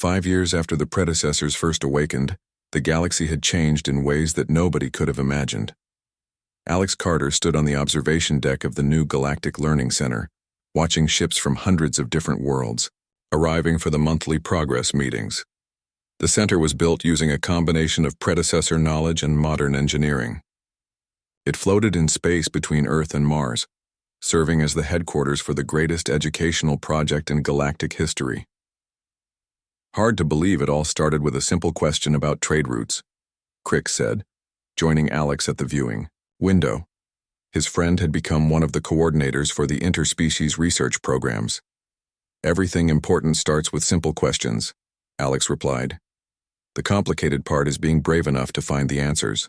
5 years after the predecessors first awakened, the galaxy had changed in ways that nobody could have imagined. Alex Carter stood on the observation deck of the new Galactic Learning Center, watching ships from hundreds of different worlds, arriving for the monthly progress meetings. The center was built using a combination of predecessor knowledge and modern engineering. It floated in space between Earth and Mars, serving as the headquarters for the greatest educational project in galactic history. Hard to believe it all started with a simple question about trade routes, Crick said, joining Alex at the viewing window. His friend had become one of the coordinators for the interspecies research programs. Everything important starts with simple questions, Alex replied. The complicated part is being brave enough to find the answers.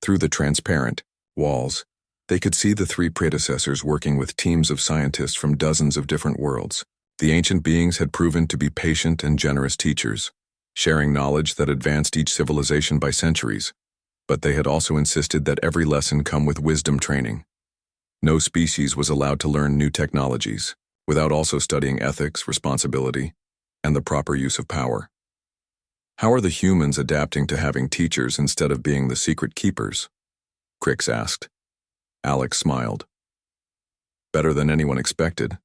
Through the transparent walls, they could see the three predecessors working with teams of scientists from dozens of different worlds. The ancient beings had proven to be patient and generous teachers, sharing knowledge that advanced each civilization by centuries, but they had also insisted that every lesson come with wisdom training. No species was allowed to learn new technologies without also studying ethics, responsibility, and the proper use of power. How are the humans adapting to having teachers instead of being the secret keepers? Crix asked. Alex smiled. Better than anyone expected.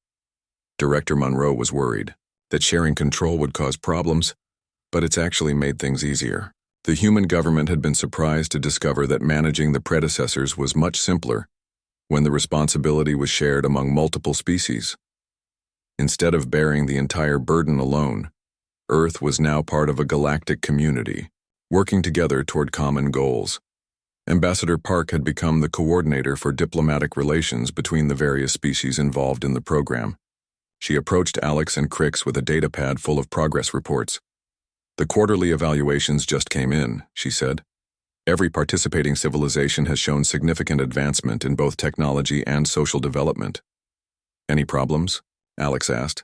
Director Monroe was worried that sharing control would cause problems, but it's actually made things easier. The human government had been surprised to discover that managing the predecessors was much simpler when the responsibility was shared among multiple species. Instead of bearing the entire burden alone, Earth was now part of a galactic community, working together toward common goals. Ambassador Park had become the coordinator for diplomatic relations between the various species involved in the program. She approached Alex and Crix with a data pad full of progress reports. The quarterly evaluations just came in, she said. Every participating civilization has shown significant advancement in both technology and social development. Any problems? Alex asked.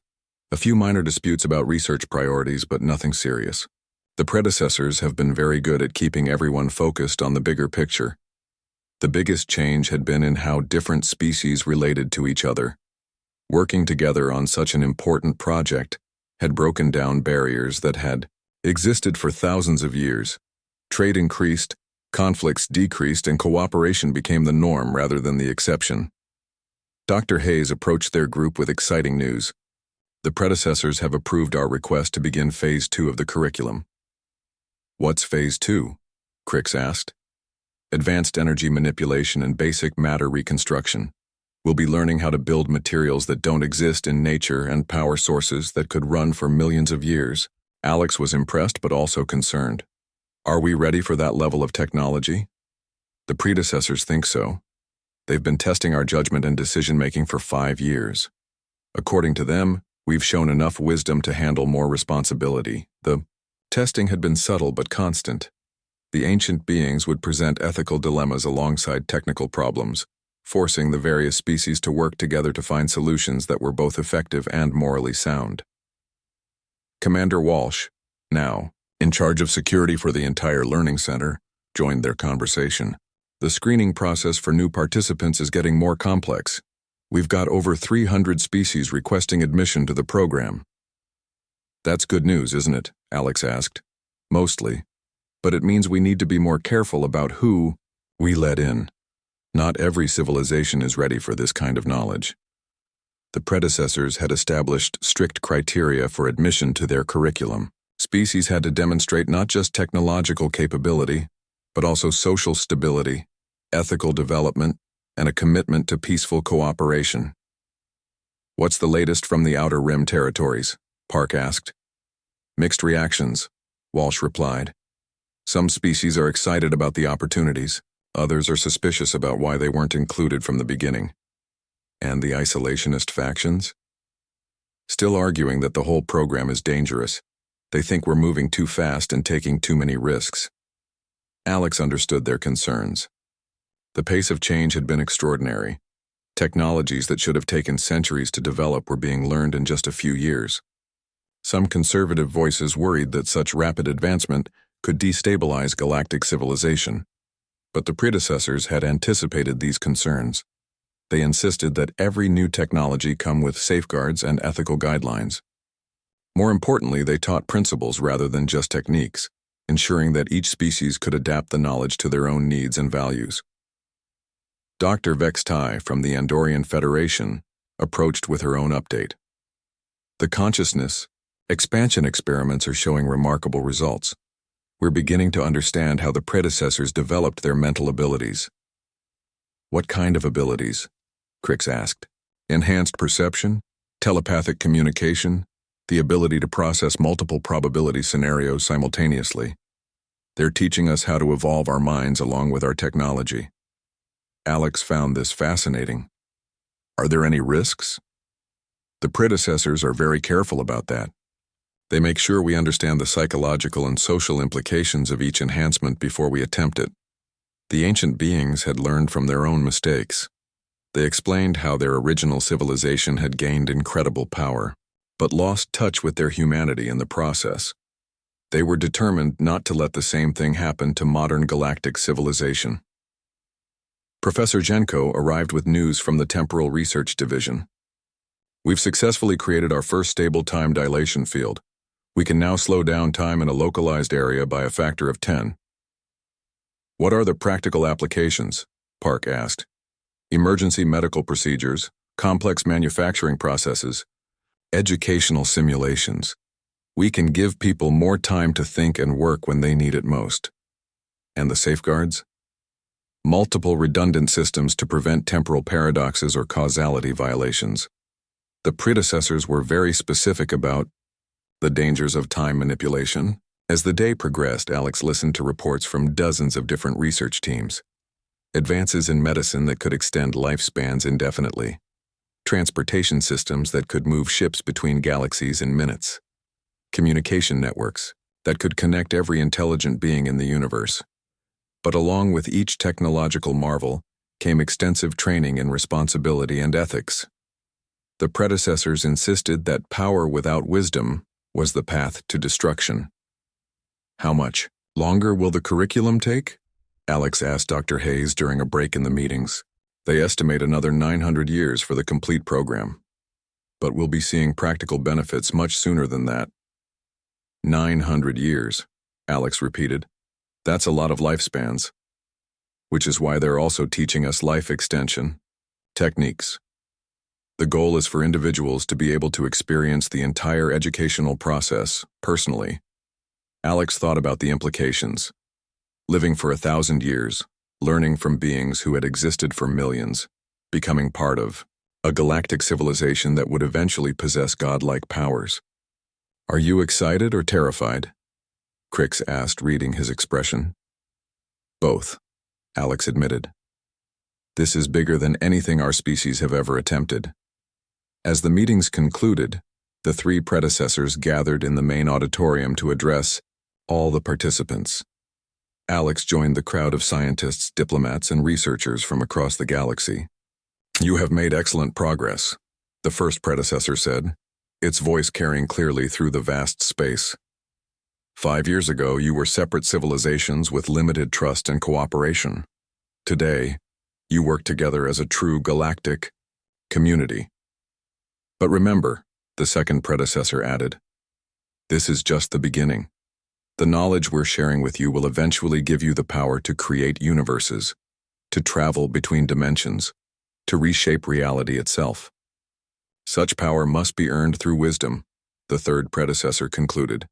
A few minor disputes about research priorities, but nothing serious. The predecessors have been very good at keeping everyone focused on the bigger picture. The biggest change had been in how different species related to each other. Working together on such an important project had broken down barriers that had existed for thousands of years. Trade increased, conflicts decreased, and cooperation became the norm rather than the exception. Dr. Hayes approached their group with exciting news. The predecessors have approved our request to begin Phase 2 of the curriculum. What's Phase 2? Crix asked. Advanced energy manipulation and basic matter reconstruction. We'll be learning how to build materials that don't exist in nature and power sources that could run for millions of years. Alex was impressed but also concerned. Are we ready for that level of technology? The predecessors think so. They've been testing our judgment and decision-making for 5 years. According to them, we've shown enough wisdom to handle more responsibility. The testing had been subtle but constant. The ancient beings would present ethical dilemmas alongside technical problems, forcing the various species to work together to find solutions that were both effective and morally sound. Commander Walsh, now in charge of security for the entire learning center, joined their conversation. The screening process for new participants is getting more complex. We've got over 300 species requesting admission to the program. That's good news, isn't it? Alex asked. Mostly. But it means we need to be more careful about who we let in. Not every civilization is ready for this kind of knowledge. The predecessors had established strict criteria for admission to their curriculum. Species had to demonstrate not just technological capability, but also social stability, ethical development, and a commitment to peaceful cooperation. What's the latest from the Outer Rim territories? Park asked. Mixed reactions, Walsh replied. Some species are excited about the opportunities. Others are suspicious about why they weren't included from the beginning. And the isolationist factions? Still arguing that the whole program is dangerous. They think we're moving too fast and taking too many risks. Alex understood their concerns. The pace of change had been extraordinary. Technologies that should have taken centuries to develop were being learned in just a few years. Some conservative voices worried that such rapid advancement could destabilize galactic civilization. But the predecessors had anticipated these concerns. They insisted that every new technology come with safeguards and ethical guidelines. More importantly, they taught principles rather than just techniques, ensuring that each species could adapt the knowledge to their own needs and values. Dr. Vex Tai from the Andorian Federation approached with her own update. The consciousness expansion experiments are showing remarkable results. We're beginning to understand how the predecessors developed their mental abilities. What kind of abilities? Crix asked. Enhanced perception, telepathic communication, the ability to process multiple probability scenarios simultaneously. They're teaching us how to evolve our minds along with our technology. Alex found this fascinating. Are there any risks? The predecessors are very careful about that. They make sure we understand the psychological and social implications of each enhancement before we attempt it. The ancient beings had learned from their own mistakes. They explained how their original civilization had gained incredible power, but lost touch with their humanity in the process. They were determined not to let the same thing happen to modern galactic civilization. Professor Genko arrived with news from the Temporal Research Division. We've successfully created our first stable time dilation field. We can now slow down time in a localized area by a factor of 10. What are the practical applications? Park asked. Emergency medical procedures, complex manufacturing processes, educational simulations. We can give people more time to think and work when they need it most. And the safeguards? Multiple redundant systems to prevent temporal paradoxes or causality violations. The predecessors were very specific about the dangers of time manipulation. As the day progressed, Alex listened to reports from dozens of different research teams. Advances in medicine that could extend lifespans indefinitely. Transportation systems that could move ships between galaxies in minutes. Communication networks that could connect every intelligent being in the universe. But along with each technological marvel came extensive training in responsibility and ethics. The predecessors insisted that power without wisdom was the path to destruction. How much longer will the curriculum take? Alex asked Dr. Hayes during a break in the meetings. They estimate another 900 years for the complete program. But we'll be seeing practical benefits much sooner than that. 900 years, Alex repeated. That's a lot of lifespans. Which is why they're also teaching us life extension techniques. The goal is for individuals to be able to experience the entire educational process personally. Alex thought about the implications. Living for 1,000 years, learning from beings who had existed for millions, becoming part of a galactic civilization that would eventually possess godlike powers. Are you excited or terrified? Crix asked, reading his expression. Both, Alex admitted. This is bigger than anything our species have ever attempted. As the meetings concluded, the three predecessors gathered in the main auditorium to address all the participants. Alex joined the crowd of scientists, diplomats, and researchers from across the galaxy. You have made excellent progress, the first predecessor said, its voice carrying clearly through the vast space. 5 years ago, you were separate civilizations with limited trust and cooperation. Today, you work together as a true galactic community. But remember, the second predecessor added, this is just the beginning. The knowledge we're sharing with you will eventually give you the power to create universes, to travel between dimensions, to reshape reality itself. Such power must be earned through wisdom, the third predecessor concluded.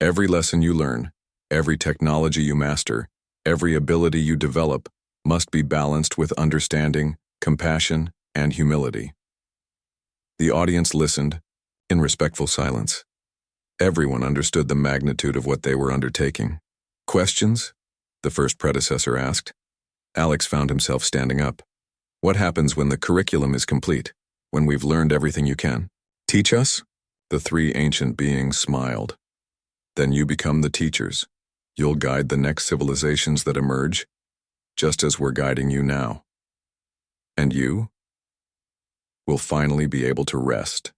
Every lesson you learn, every technology you master, every ability you develop must be balanced with understanding, compassion, and humility. The audience listened in respectful silence. Everyone understood the magnitude of what they were undertaking. Questions? The first predecessor asked. Alex found himself standing up. What happens when the curriculum is complete, when we've learned everything you can? Teach us? The three ancient beings smiled. Then you become the teachers. You'll guide the next civilizations that emerge, just as we're guiding you now. And you? Will finally be able to rest.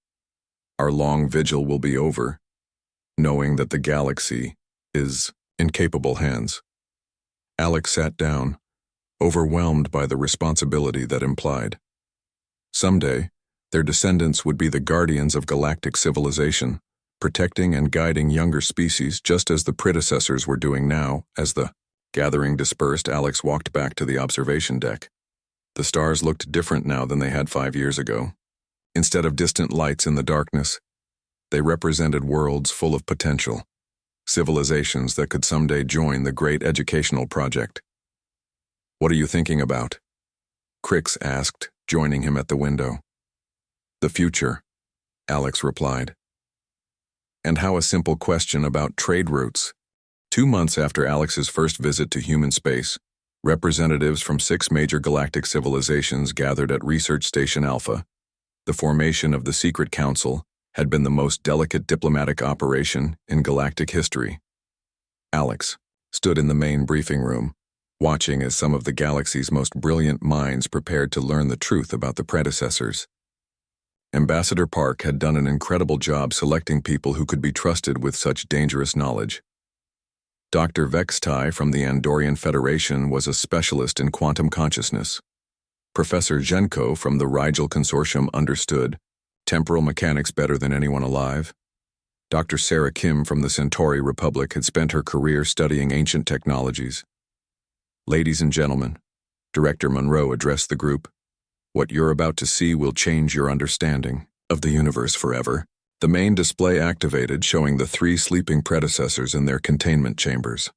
Our long vigil will be over, knowing that the galaxy is in capable hands. Alex sat down, overwhelmed by the responsibility that implied. Someday, their descendants would be the guardians of galactic civilization, protecting and guiding younger species just as the predecessors were doing now. As the gathering dispersed, Alex walked back to the observation deck. The stars looked different now than they had 5 years ago. Instead of distant lights in the darkness, they represented worlds full of potential, civilizations that could someday join the great educational project. "What are you thinking about?" Crix asked, joining him at the window. "The future," Alex replied. "And how a simple question about trade routes." 2 months after Alex's first visit to human space, representatives from 6 major galactic civilizations gathered at Research Station Alpha. The formation of the Secret Council had been the most delicate diplomatic operation in galactic history. Alex stood in the main briefing room, watching as some of the galaxy's most brilliant minds prepared to learn the truth about the predecessors. Ambassador Park had done an incredible job selecting people who could be trusted with such dangerous knowledge. Dr. Vextai from the Andorian Federation was a specialist in quantum consciousness. Professor Zhenko from the Rigel Consortium understood temporal mechanics better than anyone alive. Dr. Sarah Kim from the Centauri Republic had spent her career studying ancient technologies. "Ladies and gentlemen," Director Monroe addressed the group, "what you're about to see will change your understanding of the universe forever." The main display activated, showing the 3 sleeping predecessors in their containment chambers.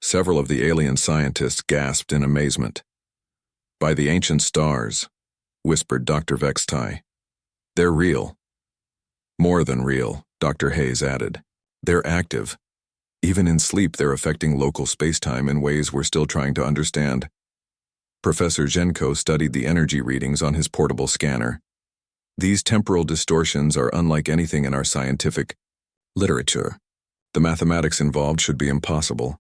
Several of the alien scientists gasped in amazement. "By the ancient stars," whispered Dr. Vextai. "They're real." "More than real," Dr. Hayes added. "They're active. Even in sleep, they're affecting local spacetime in ways we're still trying to understand." Professor Zhenko studied the energy readings on his portable scanner. "These temporal distortions are unlike anything in our scientific literature. The mathematics involved should be impossible.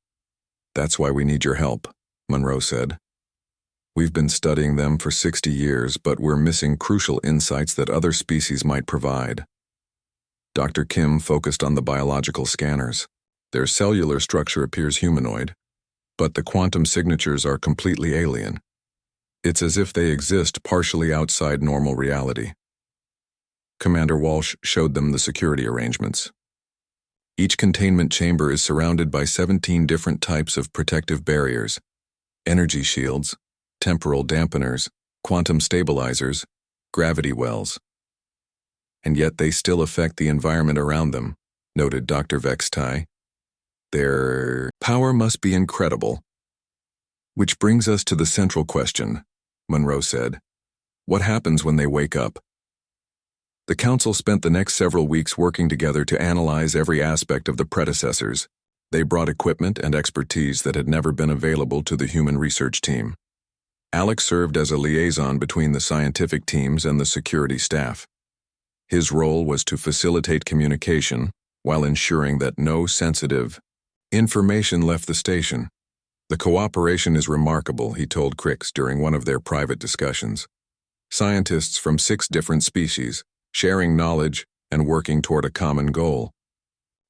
That's why we need your help," Monroe said. "We've been studying them for 60 years, but we're missing crucial insights that other species might provide." Dr. Kim focused on the biological scanners. "Their cellular structure appears humanoid, but the quantum signatures are completely alien. It's as if they exist partially outside normal reality." Commander Walsh showed them the security arrangements. Each containment chamber is surrounded by 17 different types of protective barriers: energy shields, temporal dampeners, quantum stabilizers, gravity wells. "And yet they still affect the environment around them," noted Dr. Vextai. "Their power must be incredible." "Which brings us to the central question," Monroe said. "What happens when they wake up?" The council spent the next several weeks working together to analyze every aspect of the predecessors. They brought equipment and expertise that had never been available to the human research team. Alex served as a liaison between the scientific teams and the security staff. His role was to facilitate communication while ensuring that no sensitive information left the station. "The cooperation is remarkable," he told Crix during one of their private discussions. "Scientists from 6 different species, sharing knowledge and working toward a common goal.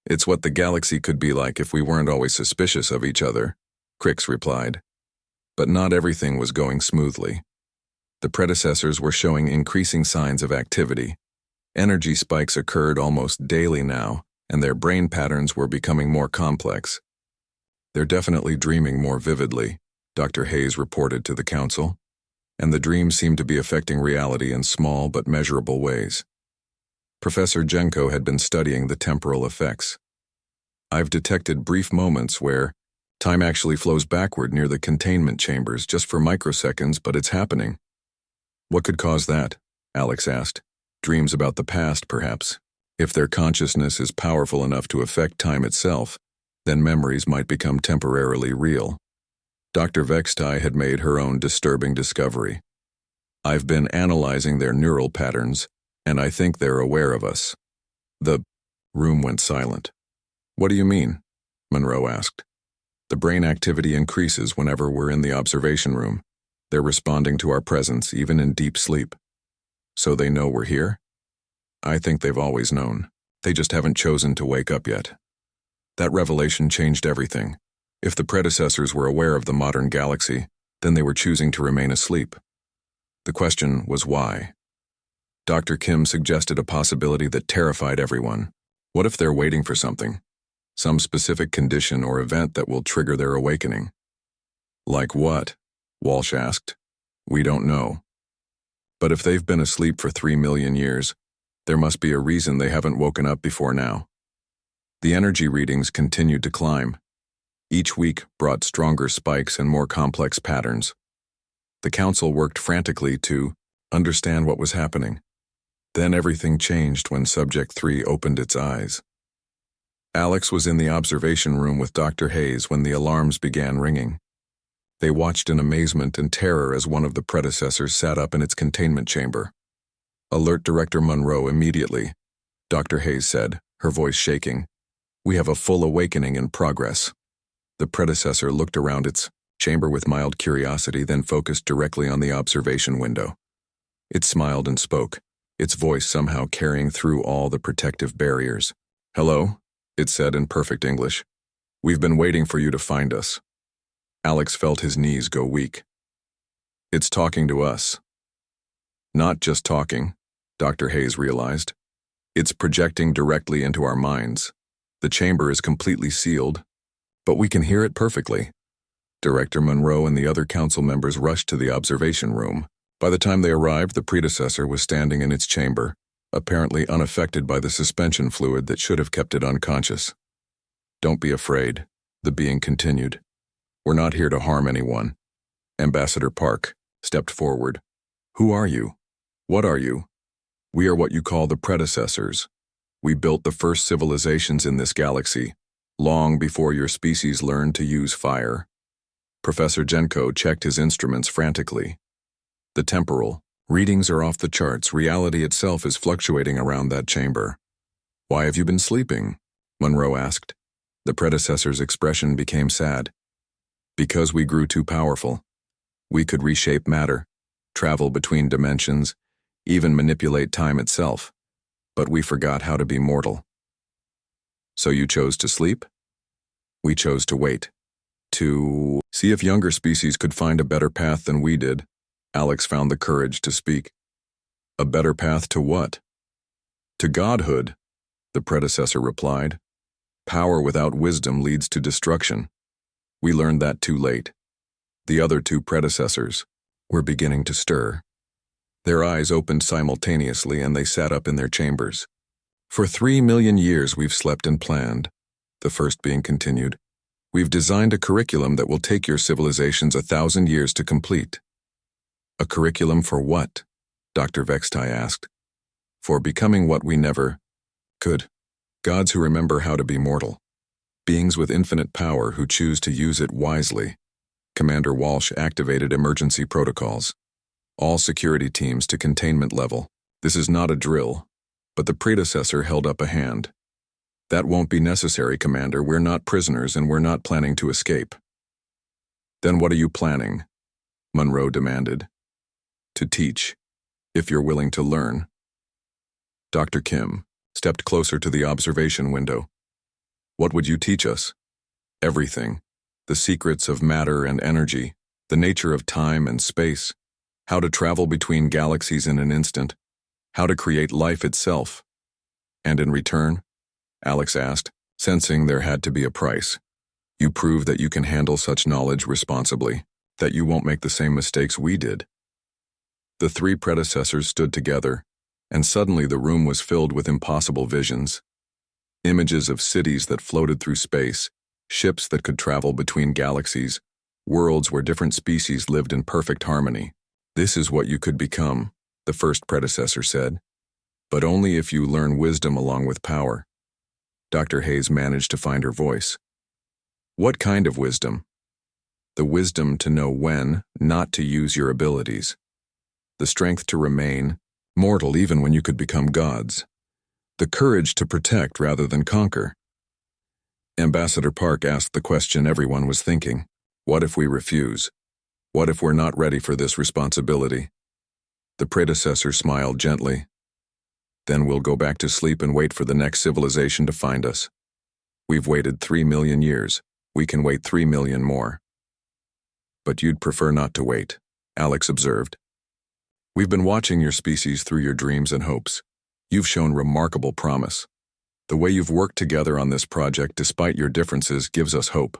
It's what the galaxy could be like if we weren't always suspicious of each other," Crix replied. But not everything was going smoothly. The predecessors were showing increasing signs of activity. Energy spikes occurred almost daily now, and their brain patterns were becoming more complex. "They're definitely dreaming more vividly," Dr. Hayes reported to the council, "and the dreams seem to be affecting reality in small but measurable ways." Professor Zhenko had been studying the temporal effects. "I've detected brief moments where time actually flows backward near the containment chambers just for microseconds, but it's happening." "What could cause that?" Alex asked. "Dreams about the past, perhaps. If their consciousness is powerful enough to affect time itself, then memories might become temporarily real." Dr. Vextai had made her own disturbing discovery. "I've been analyzing their neural patterns, and I think they're aware of us." The room went silent. "What do you mean?" Monroe asked. "The brain activity increases whenever we're in the observation room. They're responding to our presence even in deep sleep." "So they know we're here?" "I think they've always known. They just haven't chosen to wake up yet." That revelation changed everything. If the predecessors were aware of the modern galaxy, then they were choosing to remain asleep. The question was why. Dr. Kim suggested a possibility that terrified everyone. What if they're waiting for something? Some specific condition or event that will trigger their awakening? Like what? Walsh asked. We don't know. But if they've been asleep for 3 million years, there must be a reason they haven't woken up before now. The energy readings continued to climb. Each week brought stronger spikes and more complex patterns. The council worked frantically to understand what was happening. Then everything changed when Subject 3 opened its eyes. Alex was in the observation room with Dr. Hayes when the alarms began ringing. They watched in amazement and terror as one of the predecessors sat up in its containment chamber. Alert Director Monroe immediately, Dr. Hayes said, her voice shaking. We have a full awakening in progress. The predecessor looked around its chamber with mild curiosity, then focused directly on the observation window. It smiled and spoke, its voice somehow carrying through all the protective barriers. Hello, it said in perfect English. We've been waiting for you to find us. Alex felt his knees go weak. It's talking to us. Not just talking, Dr. Hayes realized. It's projecting directly into our minds. The chamber is completely sealed, but we can hear it perfectly. Director Monroe and the other council members rushed to the observation room. By the time they arrived, the predecessor was standing in its chamber, apparently unaffected by the suspension fluid that should have kept it unconscious. Don't be afraid, the being continued. We're not here to harm anyone. Ambassador Park stepped forward. Who are you? What are you? We are what you call the predecessors. We built the first civilizations in this galaxy, long before your species learned to use fire. Professor Genko checked his instruments frantically. The temporal readings are off the charts. Reality itself is fluctuating around that chamber. Why have you been sleeping? Monroe asked. The predecessor's expression became sad. Because we grew too powerful. We could reshape matter, travel between dimensions, even manipulate time itself. But we forgot how to be mortal. So you chose to sleep? We chose to wait. To see if younger species could find a better path than we did. Alex found the courage to speak. A better path to what? To godhood, the predecessor replied. Power without wisdom leads to destruction. We learned that too late. The other two predecessors were beginning to stir. Their eyes opened simultaneously and they sat up in their chambers. For 3 million years we've slept and planned, the first being continued. We've designed a curriculum that will take your civilizations 1,000 years to complete. A curriculum for what? Dr. Vextai asked. For becoming what we never could. Gods who remember how to be mortal. Beings with infinite power who choose to use it wisely. Commander Walsh activated emergency protocols. All security teams to containment level. This is not a drill, but the predecessor held up a hand. That won't be necessary, Commander. We're not prisoners and we're not planning to escape. Then what are you planning? Monroe demanded. To teach, if you're willing to learn. Dr. Kim stepped closer to the observation window. What would you teach us? Everything. The secrets of matter and energy, the nature of time and space, how to travel between galaxies in an instant, how to create life itself. And in return? Alex asked, sensing there had to be a price. You prove that you can handle such knowledge responsibly, that you won't make the same mistakes we did. The three predecessors stood together, and suddenly the room was filled with impossible visions. Images of cities that floated through space, ships that could travel between galaxies, worlds where different species lived in perfect harmony. This is what you could become, the first predecessor said. But only if you learn wisdom along with power. Dr. Hayes managed to find her voice. What kind of wisdom? The wisdom to know when not to use your abilities. The strength to remain mortal even when you could become gods. The courage to protect rather than conquer. Ambassador Park asked the question everyone was thinking. What if we refuse? What if we're not ready for this responsibility? The predecessor smiled gently. Then we'll go back to sleep and wait for the next civilization to find us. We've waited 3 million years. We can wait 3 million more. But you'd prefer not to wait, Alex observed. We've been watching your species through your dreams and hopes. You've shown remarkable promise. The way you've worked together on this project despite your differences gives us hope.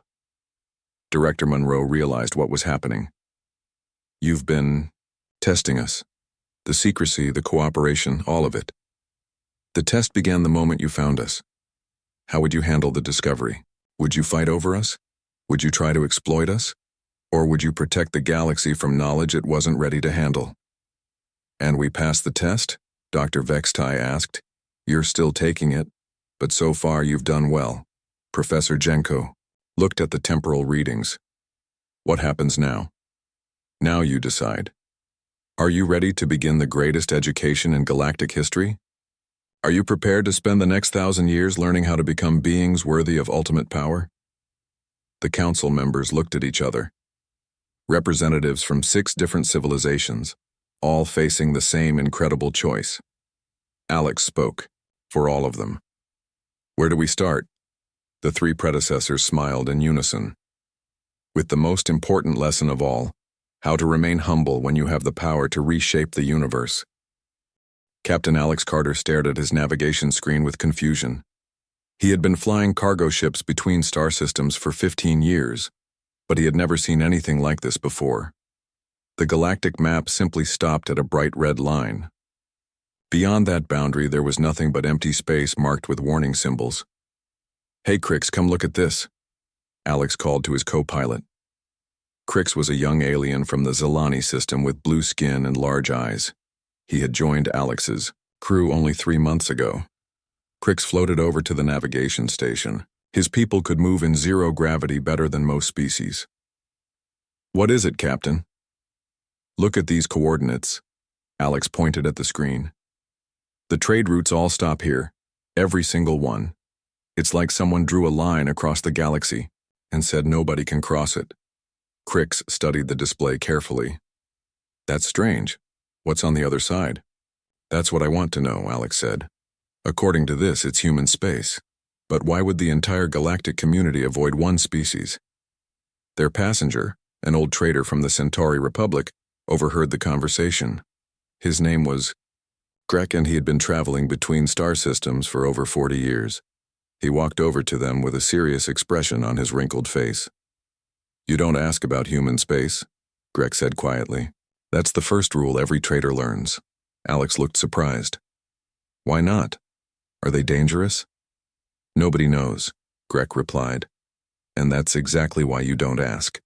Director Monroe realized what was happening. You've been testing us. The secrecy, the cooperation, all of it. The test began the moment you found us. How would you handle the discovery? Would you fight over us? Would you try to exploit us? Or would you protect the galaxy from knowledge it wasn't ready to handle? And we passed the test? Dr. Vextai asked. You're still taking it, but so far you've done well. Professor Jenko looked at the temporal readings. What happens now? Now you decide. Are you ready to begin the greatest education in galactic history? Are you prepared to spend the next 1,000 years learning how to become beings worthy of ultimate power? The council members looked at each other. Representatives from 6 different civilizations, all facing the same incredible choice. Alex spoke, for all of them. Where do we start? The 3 predecessors smiled in unison. With the most important lesson of all, how to remain humble when you have the power to reshape the universe. Captain Alex Carter stared at his navigation screen with confusion. He had been flying cargo ships between star systems for 15 years, but he had never seen anything like this before. The galactic map simply stopped at a bright red line. Beyond that boundary, there was nothing but empty space marked with warning symbols. Hey, Crix, come look at this, Alex called to his co-pilot. Crix was a young alien from the Zelani system with blue skin and large eyes. He had joined Alex's crew only 3 months ago. Crix floated over to the navigation station. His people could move in 0 gravity better than most species. What is it, Captain? Look at these coordinates. Alex pointed at the screen. The trade routes all stop here, every single one. It's like someone drew a line across the galaxy and said nobody can cross it. Crix studied the display carefully. That's strange. What's on the other side? That's what I want to know, Alex said. According to this, it's human space. But why would the entire galactic community avoid one species? Their passenger, an old trader from the Centauri Republic, overheard the conversation. His name was Grek, and he had been traveling between star systems for over 40 years. He walked over to them with a serious expression on his wrinkled face. You don't ask about human space, Grek said quietly. That's the first rule every trader learns. Alex looked surprised. Why not? Are they dangerous? Nobody knows, Grek replied. And that's exactly why you don't ask.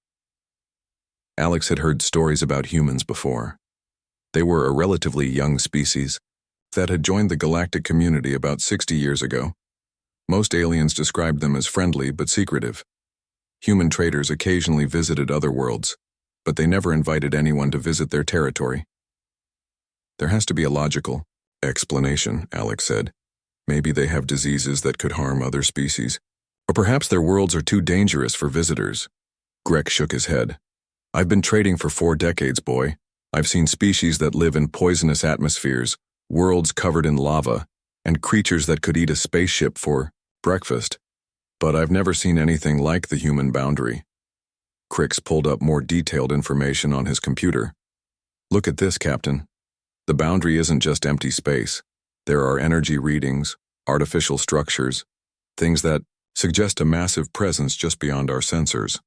Alex had heard stories about humans before. They were a relatively young species that had joined the galactic community about 60 years ago. Most aliens described them as friendly but secretive. Human traders occasionally visited other worlds, but they never invited anyone to visit their territory. There has to be a logical explanation, Alex said. Maybe they have diseases that could harm other species. Or perhaps their worlds are too dangerous for visitors. Grek shook his head. I've been trading for 4 decades, boy. I've seen species that live in poisonous atmospheres, worlds covered in lava, and creatures that could eat a spaceship for breakfast. But I've never seen anything like the human boundary. Crix pulled up more detailed information on his computer. Look at this, Captain. The boundary isn't just empty space. There are energy readings, artificial structures, things that suggest a massive presence just beyond our sensors.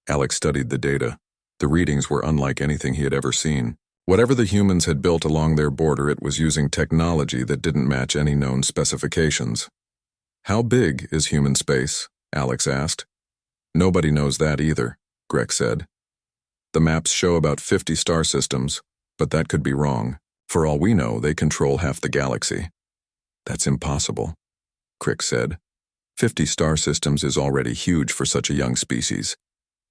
Alex studied the data. The readings were unlike anything he had ever seen. Whatever the humans had built along their border, it was using technology that didn't match any known specifications. How big is human space? Alex asked. Nobody knows that either, Grek said. The maps show about 50 star systems, but that could be wrong. For all we know, they control half the galaxy. That's impossible, Crick said. 50 star systems is already huge for such a young species.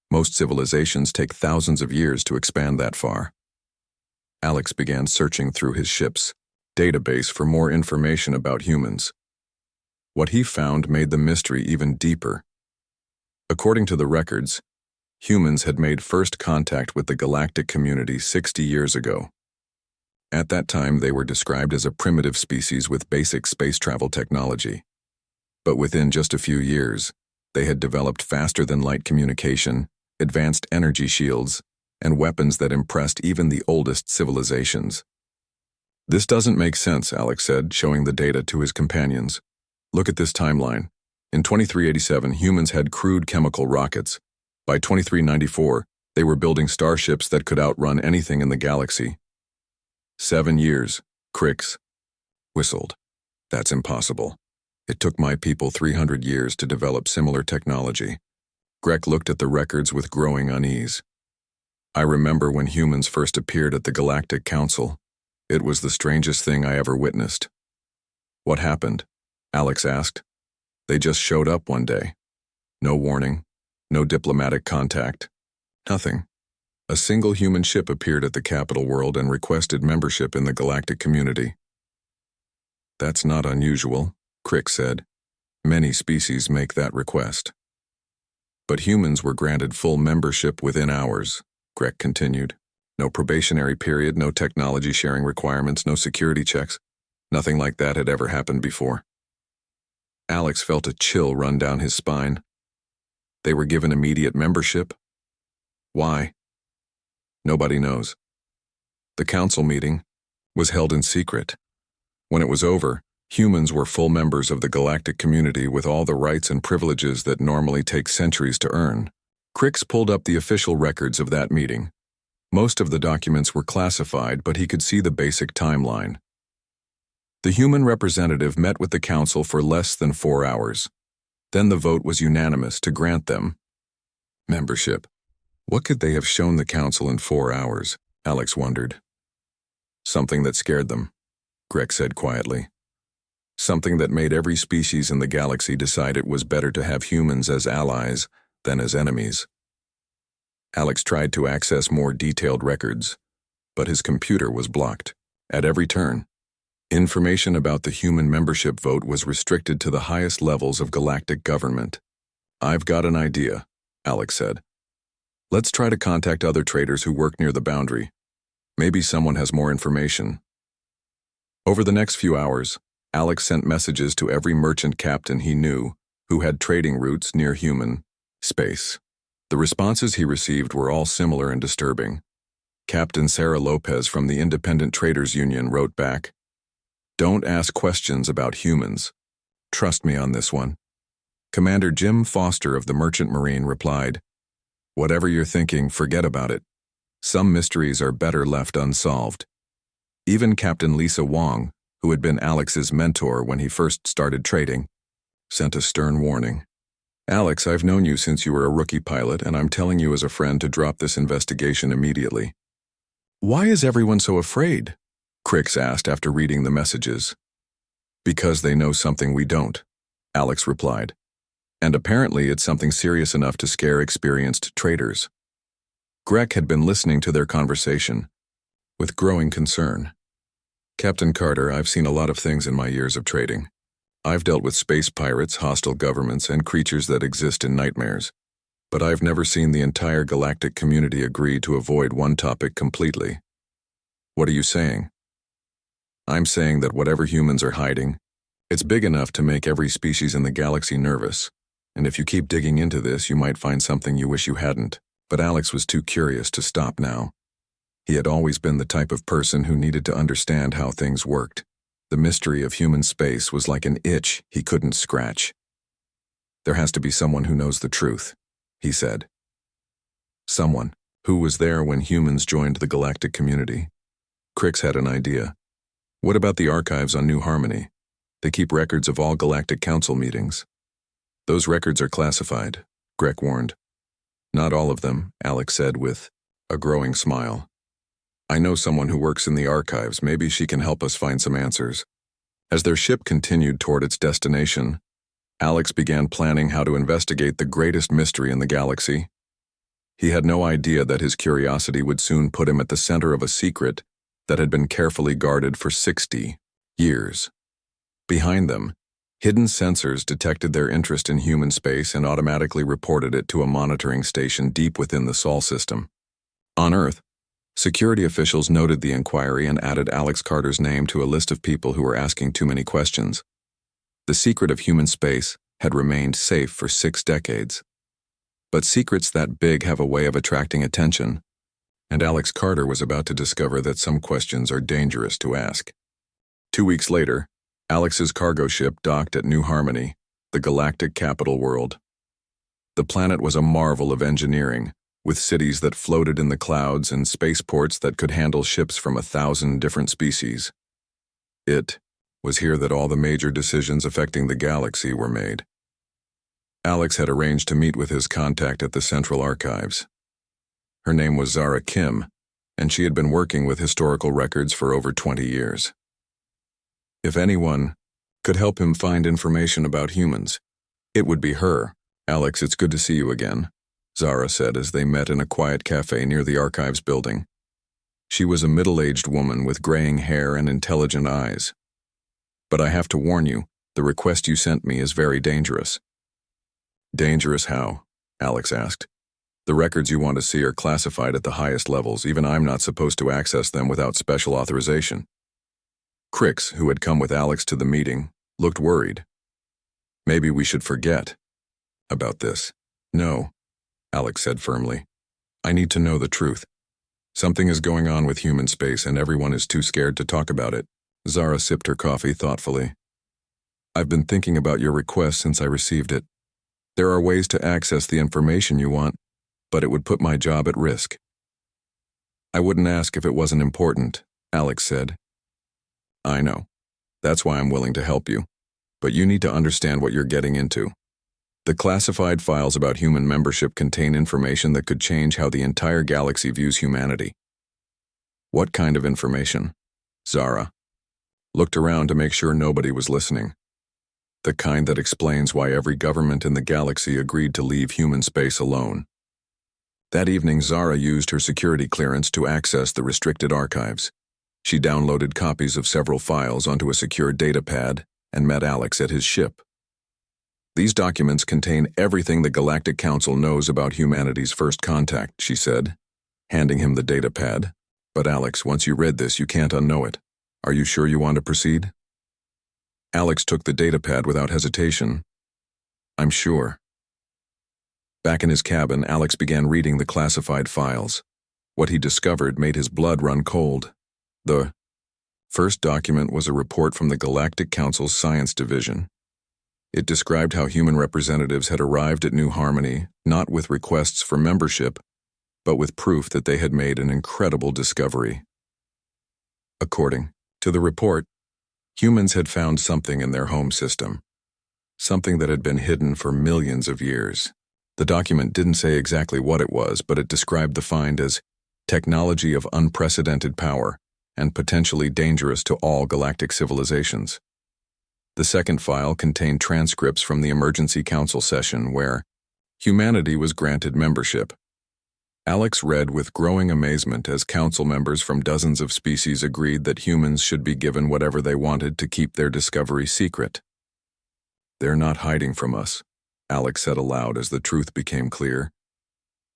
Most civilizations take thousands of years to expand that far. Alex began searching through his ship's database for more information about humans. What he found made the mystery even deeper. According to the records, humans had made first contact with the galactic community 60 years ago. At that time, they were described as a primitive species with basic space travel technology. But within just a few years, they had developed faster-than-light communication, advanced energy shields, and weapons that impressed even the oldest civilizations. This doesn't make sense, Alex said, showing the data to his companions. Look at this timeline. In 2387, humans had crude chemical rockets. By 2394, they were building starships that could outrun anything in the galaxy. 7 years, Crix whistled. That's impossible. It took my people 300 years to develop similar technology. Greg looked at the records with growing unease. I remember when humans first appeared at the Galactic Council. It was the strangest thing I ever witnessed. What happened? Alex asked. They just showed up one day. No warning, no diplomatic contact, nothing. A single human ship appeared at the capital world and requested membership in the galactic community. That's not unusual, Crick said. Many species make that request. But humans were granted full membership within hours, Greg continued. No probationary period, no technology sharing requirements, no security checks. Nothing like that had ever happened before. Alex felt a chill run down his spine. They were given immediate membership? Why? Nobody knows. The council meeting was held in secret. When it was over, humans were full members of the galactic community with all the rights and privileges that normally take centuries to earn. Crix pulled up the official records of that meeting. Most of the documents were classified, but he could see the basic timeline. The human representative met with the council for less than 4 hours. Then the vote was unanimous to grant them membership. What could they have shown the council in 4 hours? Alex wondered. Something that scared them, Greg said quietly. Something that made every species in the galaxy decide it was better to have humans as allies than as enemies. Alex tried to access more detailed records, but his computer was blocked. At every turn, information about the human membership vote was restricted to the highest levels of galactic government. I've got an idea, Alex said. Let's try to contact other traders who work near the boundary. Maybe someone has more information. Over the next few hours, Alex sent messages to every merchant captain he knew who had trading routes near human space. The responses he received were all similar and disturbing. Captain Sarah Lopez from the Independent Traders Union wrote back, "Don't ask questions about humans. Trust me on this one." Commander Jim Foster of the Merchant Marine replied, "Whatever you're thinking, forget about it. Some mysteries are better left unsolved." Even Captain Lisa Wong, who had been Alex's mentor when he first started trading, sent a stern warning. "Alex, I've known you since you were a rookie pilot, and I'm telling you as a friend to drop this investigation immediately." "Why is everyone so afraid?" Crix asked after reading the messages. "Because they know something we don't," Alex replied. "And apparently it's something serious enough to scare experienced traders." Greg had been listening to their conversation with growing concern. "Captain Carter, I've seen a lot of things in my years of trading. I've dealt with space pirates, hostile governments, and creatures that exist in nightmares. But I've never seen the entire galactic community agree to avoid one topic completely." "What are you saying?" "I'm saying that whatever humans are hiding, it's big enough to make every species in the galaxy nervous. And if you keep digging into this, you might find something you wish you hadn't." But Alex was too curious to stop now. He had always been the type of person who needed to understand how things worked. The mystery of human space was like an itch he couldn't scratch. "There has to be someone who knows the truth," he said. "Someone who was there when humans joined the galactic community." Crix had an idea. "What about the archives on New Harmony? They keep records of all Galactic Council meetings." "Those records are classified," Greg warned. "Not all of them," Alex said with a growing smile. "I know someone who works in the archives. Maybe she can help us find some answers." As their ship continued toward its destination, Alex began planning how to investigate the greatest mystery in the galaxy. He had no idea that his curiosity would soon put him at the center of a secret that had been carefully guarded for 60 years. Behind them, hidden sensors detected their interest in human space and automatically reported it to a monitoring station deep within the Sol system. On Earth, security officials noted the inquiry and added Alex Carter's name to a list of people who were asking too many questions. The secret of human space had remained safe for 6 decades. But secrets that big have a way of attracting attention, and Alex Carter was about to discover that some questions are dangerous to ask. 2 weeks later, Alex's cargo ship docked at New Harmony, the galactic capital world. The planet was a marvel of engineering, with cities that floated in the clouds and spaceports that could handle ships from 1,000 different species. It was here that all the major decisions affecting the galaxy were made. Alex had arranged to meet with his contact at the Central Archives. Her name was Zara Kim, and she had been working with historical records for over 20 years. If anyone could help him find information about humans, it would be her. "Alex, it's good to see you again," Zara said as they met in a quiet cafe near the Archives building. She was a middle-aged woman with graying hair and intelligent eyes. "But I have to warn you, the request you sent me is very dangerous." "Dangerous how?" Alex asked. "The records you want to see are classified at the highest levels. Even I'm not supposed to access them without special authorization." Crix, who had come with Alex to the meeting, looked worried. "Maybe we should forget about this." "No," Alex said firmly. "I need to know the truth. Something is going on with human space and everyone is too scared to talk about it." Zara sipped her coffee thoughtfully. "I've been thinking about your request since I received it. There are ways to access the information you want, but it would put my job at risk." "I wouldn't ask if it wasn't important," Alex said. "I know. That's why I'm willing to help you. But you need to understand what you're getting into. The classified files about human membership contain information that could change how the entire galaxy views humanity." "What kind of information?" Zara looked around to make sure nobody was listening. "The kind that explains why every government in the galaxy agreed to leave human space alone." That evening, Zara used her security clearance to access the restricted archives. She downloaded copies of several files onto a secure datapad and met Alex at his ship. "These documents contain everything the Galactic Council knows about humanity's first contact," she said, handing him the datapad. "But Alex, once you read this, you can't unknow it. Are you sure you want to proceed?" Alex took the datapad without hesitation. "I'm sure." Back in his cabin, Alex began reading the classified files. What he discovered made his blood run cold. The first document was a report from the Galactic Council's Science Division. It described how human representatives had arrived at New Harmony, not with requests for membership, but with proof that they had made an incredible discovery. According to the report, humans had found something in their home system, something that had been hidden for millions of years. The document didn't say exactly what it was, but it described the find as technology of unprecedented power and potentially dangerous to all galactic civilizations. The second file contained transcripts from the Emergency Council session where humanity was granted membership. Alex read with growing amazement as council members from dozens of species agreed that humans should be given whatever they wanted to keep their discovery secret. "They're not hiding from us," Alex said aloud as the truth became clear.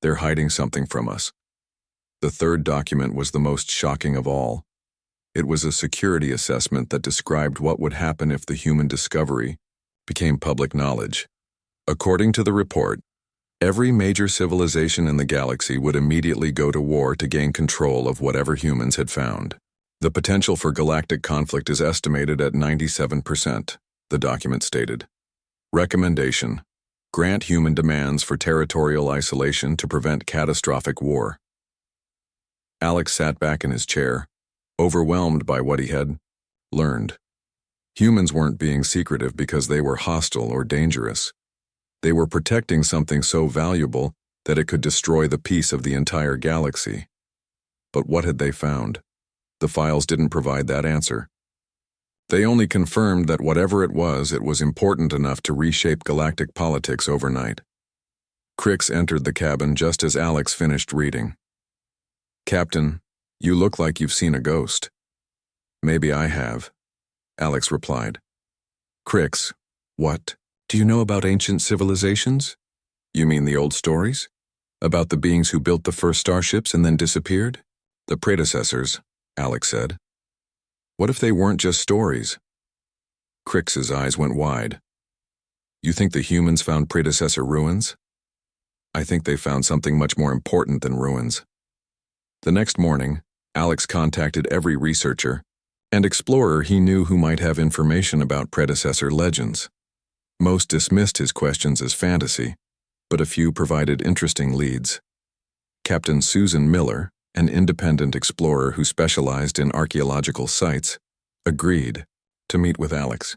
"They're hiding something from us." The third document was the most shocking of all. It was a security assessment that described what would happen if the human discovery became public knowledge. According to the report, every major civilization in the galaxy would immediately go to war to gain control of whatever humans had found. The potential for galactic conflict is estimated at 97%, the document stated. Recommendation: grant human demands for territorial isolation to prevent catastrophic war. Alex sat back in his chair, overwhelmed by what he had learned. Humans weren't being secretive because they were hostile or dangerous. They were protecting something so valuable that it could destroy the peace of the entire galaxy. But what had they found? The files didn't provide that answer. They only confirmed that whatever it was important enough to reshape galactic politics overnight. Crix entered the cabin just as Alex finished reading. "Captain, you look like you've seen a ghost." "Maybe I have," Alex replied. "Crix, what? Do you know about ancient civilizations?" "You mean the old stories? About the beings who built the first starships and then disappeared?" "The predecessors," Alex said. "What if they weren't just stories?" Crix's eyes went wide. "You think the humans found predecessor ruins?" "I think they found something much more important than ruins." The next morning, Alex contacted every researcher, and explorer he knew who might have information about predecessor legends. Most dismissed his questions as fantasy, but a few provided interesting leads. Captain Susan Miller, an independent explorer who specialized in archaeological sites, agreed to meet with Alex.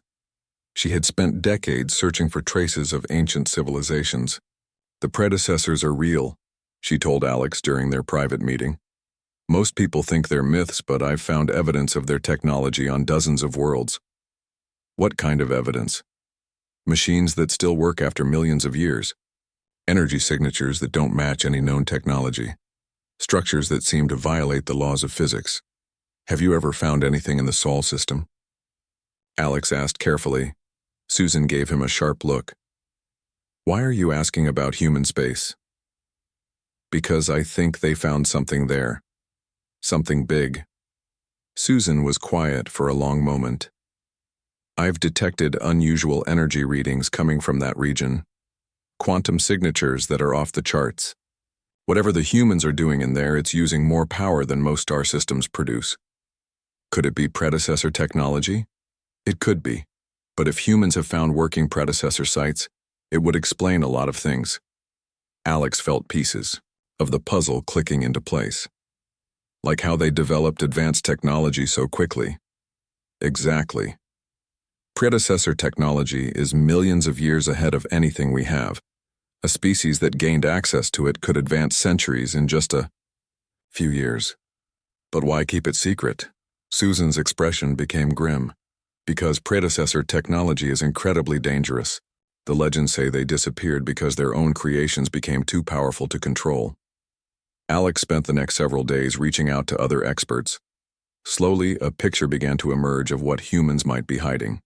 She had spent decades searching for traces of ancient civilizations. "The predecessors are real," she told Alex during their private meeting. "Most people think they're myths, but I've found evidence of their technology on dozens of worlds." "What kind of evidence?" "Machines that still work after millions of years. Energy signatures that don't match any known technology. Structures that seem to violate the laws of physics. Have you ever found anything in the Sol system?" Alex asked carefully. Susan gave him a sharp look. "Why are you asking about human space?" "Because I think they found something there. Something big." Susan was quiet for a long moment. "I've detected unusual energy readings coming from that region. Quantum signatures that are off the charts. Whatever the humans are doing in there, it's using more power than most star systems produce." "Could it be predecessor technology?" "It could be. But if humans have found working predecessor sites, it would explain a lot of things." Alex felt pieces of the puzzle clicking into place. Like how they developed advanced technology so quickly. Exactly. Predecessor technology is millions of years ahead of anything we have. A species that gained access to it could advance centuries in just a few years. But why keep it secret? Susan's expression became grim. "Because predecessor technology is incredibly dangerous. The legends say they disappeared because their own creations became too powerful to control." Alex spent the next several days reaching out to other experts. Slowly, a picture began to emerge of what humans might be hiding.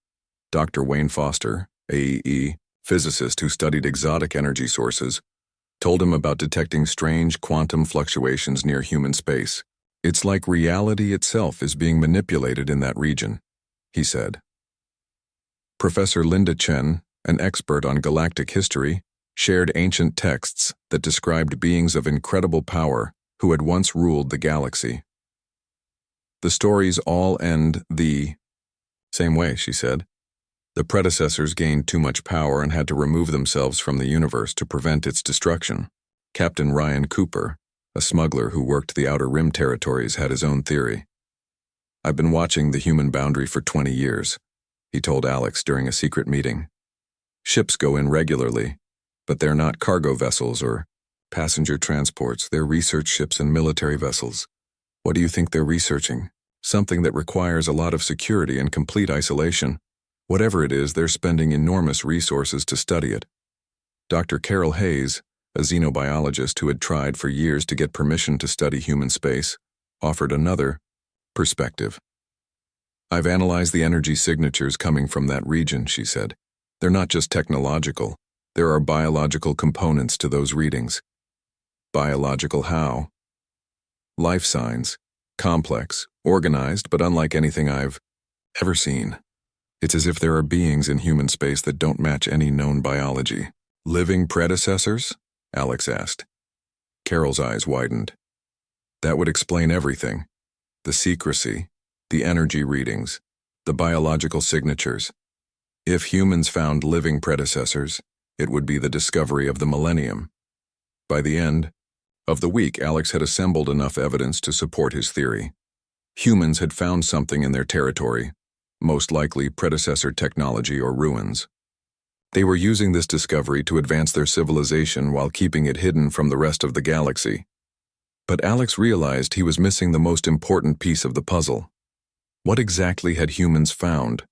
Dr. Wayne Foster, AEE, physicist who studied exotic energy sources, told him about detecting strange quantum fluctuations near human space. "It's like reality itself is being manipulated in that region," he said. Professor Linda Chen, an expert on galactic history, shared ancient texts that described beings of incredible power who had once ruled the galaxy. "The stories all end the same way," she said. "The predecessors gained too much power and had to remove themselves from the universe to prevent its destruction." Captain Ryan Cooper, a smuggler who worked the Outer Rim territories, had his own theory. "I've been watching the human boundary for 20 years, he told Alex during a secret meeting. "Ships go in regularly, but they're not cargo vessels or passenger transports. They're research ships and military vessels. What do you think they're researching? Something that requires a lot of security and complete isolation. Whatever it is, they're spending enormous resources to study it." Dr. Carol Hayes, a xenobiologist who had tried for years to get permission to study human space, offered another perspective. "I've analyzed the energy signatures coming from that region," she said. "They're not just technological. There are biological components to those readings." "Biological how?" "Life signs. Complex, organized, but unlike anything I've ever seen. It's as if there are beings in human space that don't match any known biology." "Living predecessors?" Alex asked. Carol's eyes widened. "That would explain everything. The secrecy, the energy readings, the biological signatures. If humans found living predecessors, it would be the discovery of the millennium." By the end of the week, Alex had assembled enough evidence to support his theory. Humans had found something in their territory, most likely predecessor technology or ruins. They were using this discovery to advance their civilization while keeping it hidden from the rest of the galaxy. But Alex realized he was missing the most important piece of the puzzle. What exactly had humans found,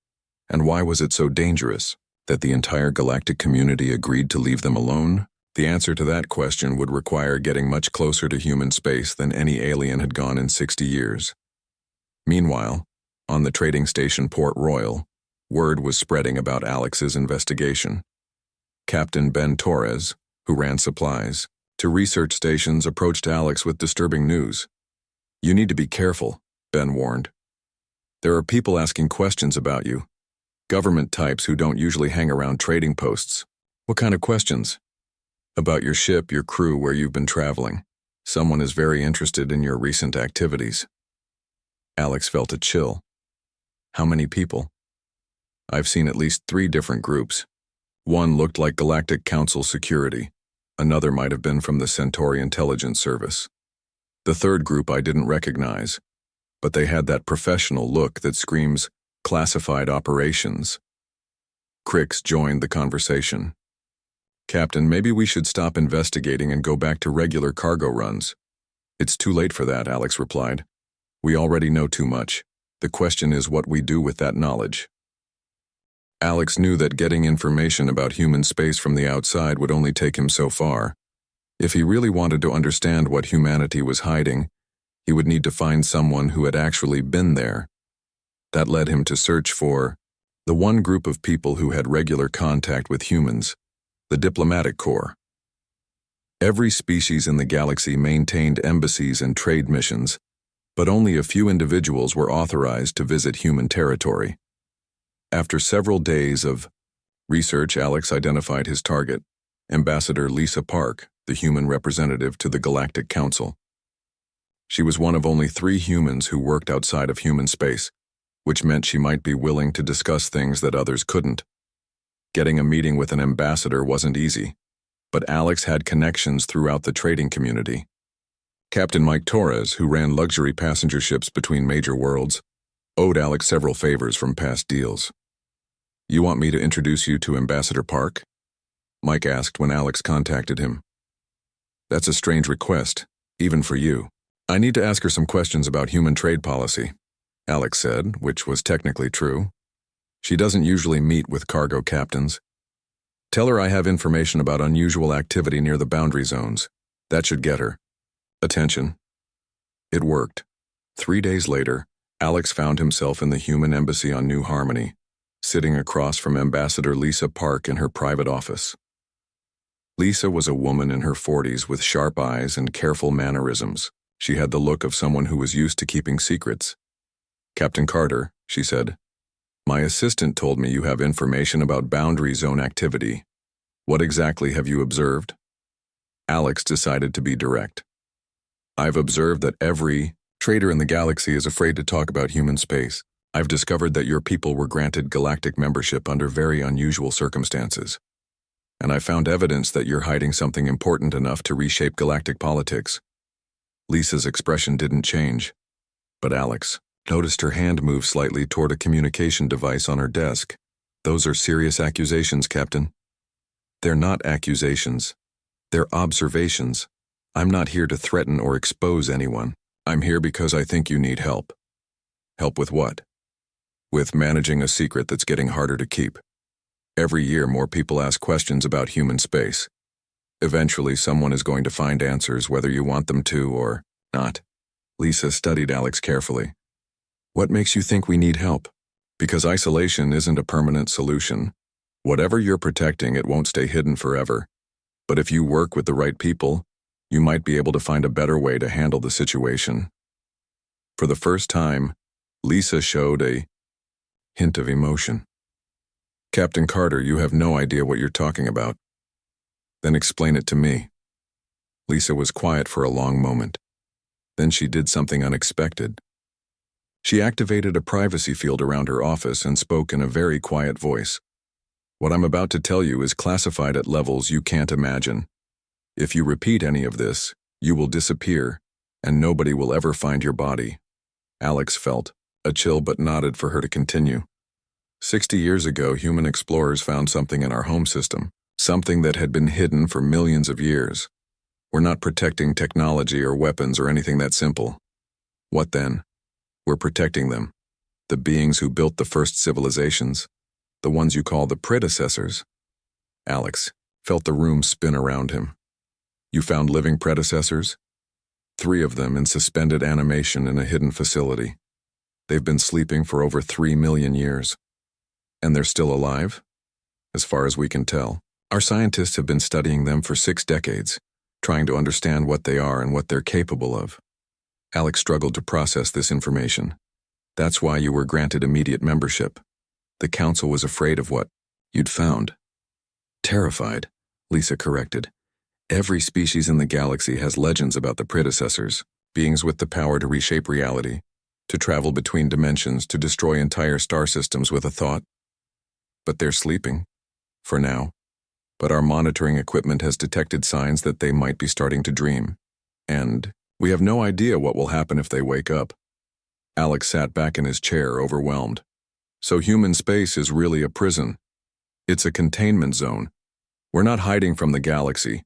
and why was it so dangerous that the entire galactic community agreed to leave them alone? The answer to that question would require getting much closer to human space than any alien had gone in 60 years. Meanwhile, on the trading station Port Royal, word was spreading about Alex's investigation. Captain Ben Torres, who ran supplies to research stations, approached Alex with disturbing news. "You need to be careful," Ben warned. "There are people asking questions about you. Government types who don't usually hang around trading posts." "What kind of questions?" "About your ship, your crew, where you've been traveling. Someone is very interested in your recent activities." Alex felt a chill. How many people? I've seen at least 3 different groups. One looked like Galactic Council security. Another might have been from the Centauri Intelligence Service. The third group I didn't recognize, but they had that professional look that screams classified operations. Crix joined the conversation. Captain, maybe we should stop investigating and go back to regular cargo runs. It's too late for that, Alex replied. We already know too much. The question is what we do with that knowledge. Alex knew that getting information about human space from the outside would only take him so far. If he really wanted to understand what humanity was hiding, he would need to find someone who had actually been there. That led him to search for the one group of people who had regular contact with humans, the diplomatic corps. Every species in the galaxy maintained embassies and trade missions, but only a few individuals were authorized to visit human territory. After several days of research, Alex identified his target, Ambassador Lisa Park, the human representative to the Galactic Council. She was one of only 3 humans who worked outside of human space, which meant she might be willing to discuss things that others couldn't. Getting a meeting with an ambassador wasn't easy, but Alex had connections throughout the trading community. Captain Mike Torres, who ran luxury passenger ships between major worlds, owed Alex several favors from past deals. You want me to introduce you to Ambassador Park? Mike asked when Alex contacted him. That's a strange request, even for you. I need to ask her some questions about human trade policy, Alex said, which was technically true. She doesn't usually meet with cargo captains. Tell her I have information about unusual activity near the boundary zones. That should get her attention. It worked. 3 days later, Alex found himself in the human embassy on New Harmony, sitting across from Ambassador Lisa Park in her private office. Lisa was a woman in her 40s with sharp eyes and careful mannerisms. She had the look of someone who was used to keeping secrets. Captain Carter, she said, my assistant told me you have information about boundary zone activity. What exactly have you observed? Alex decided to be direct. I've observed that every trader in the galaxy is afraid to talk about human space. I've discovered that your people were granted galactic membership under very unusual circumstances. And I found evidence that you're hiding something important enough to reshape galactic politics. Lisa's expression didn't change, but Alex noticed her hand move slightly toward a communication device on her desk. Those are serious accusations, Captain. They're not accusations. They're observations. I'm not here to threaten or expose anyone. I'm here because I think you need help. Help with what? With managing a secret that's getting harder to keep. Every year, more people ask questions about human space. Eventually, someone is going to find answers whether you want them to or not. Lisa studied Alex carefully. What makes you think we need help? Because isolation isn't a permanent solution. Whatever you're protecting, it won't stay hidden forever. But if you work with the right people, you might be able to find a better way to handle the situation. For the first time, Lisa showed a hint of emotion. Captain Carter, you have no idea what you're talking about. Then explain it to me. Lisa was quiet for a long moment. Then she did something unexpected. She activated a privacy field around her office and spoke in a very quiet voice. What I'm about to tell you is classified at levels you can't imagine. If you repeat any of this, you will disappear, and nobody will ever find your body. Alex felt a chill but nodded for her to continue. 60 years ago, human explorers found something in our home system, something that had been hidden for millions of years. We're not protecting technology or weapons or anything that simple. What then? We're protecting them. The beings who built the first civilizations. The ones you call the predecessors. Alex felt the room spin around him. You found living predecessors? 3 of them in suspended animation in a hidden facility. They've been sleeping for over 3 million years. And they're still alive? As far as we can tell. Our scientists have been studying them for 6 decades, trying to understand what they are and what they're capable of. Alex struggled to process this information. That's why you were granted immediate membership. The council was afraid of what you'd found. Terrified, Lisa corrected. Every species in the galaxy has legends about the predecessors, beings with the power to reshape reality. to travel between dimensions, to destroy entire star systems with a thought. But they're sleeping, for now. But our monitoring equipment has detected signs that they might be starting to dream. And we have no idea what will happen if they wake up. Alex sat back in his chair, overwhelmed. So human space is really a prison. It's a containment zone. We're not hiding from the galaxy.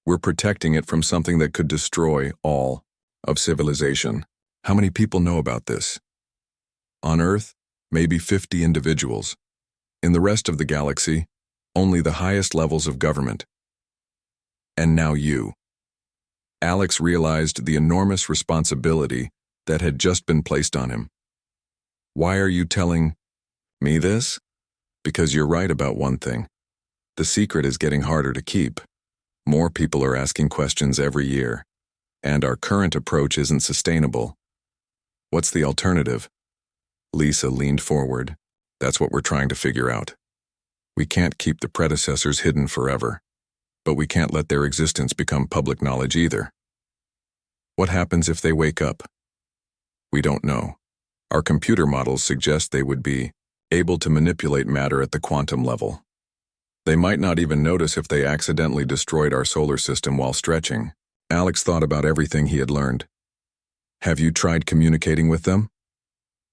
We're protecting it from something that could destroy all of civilization. How many people know about this? On Earth, maybe 50 individuals. In the rest of the galaxy, only the highest levels of government. And now you. Alex realized the enormous responsibility that had just been placed on him. Why are you telling me this? Because you're right about one thing. The secret is getting harder to keep. More people are asking questions every year, and our current approach isn't sustainable. What's the alternative? Lisa leaned forward. That's what we're trying to figure out. We can't keep the predecessors hidden forever, but we can't let their existence become public knowledge either. What happens if they wake up? We don't know. Our computer models suggest they would be able to manipulate matter at the quantum level. They might not even notice if they accidentally destroyed our solar system while stretching. Alex thought about everything he had learned. Have you tried communicating with them?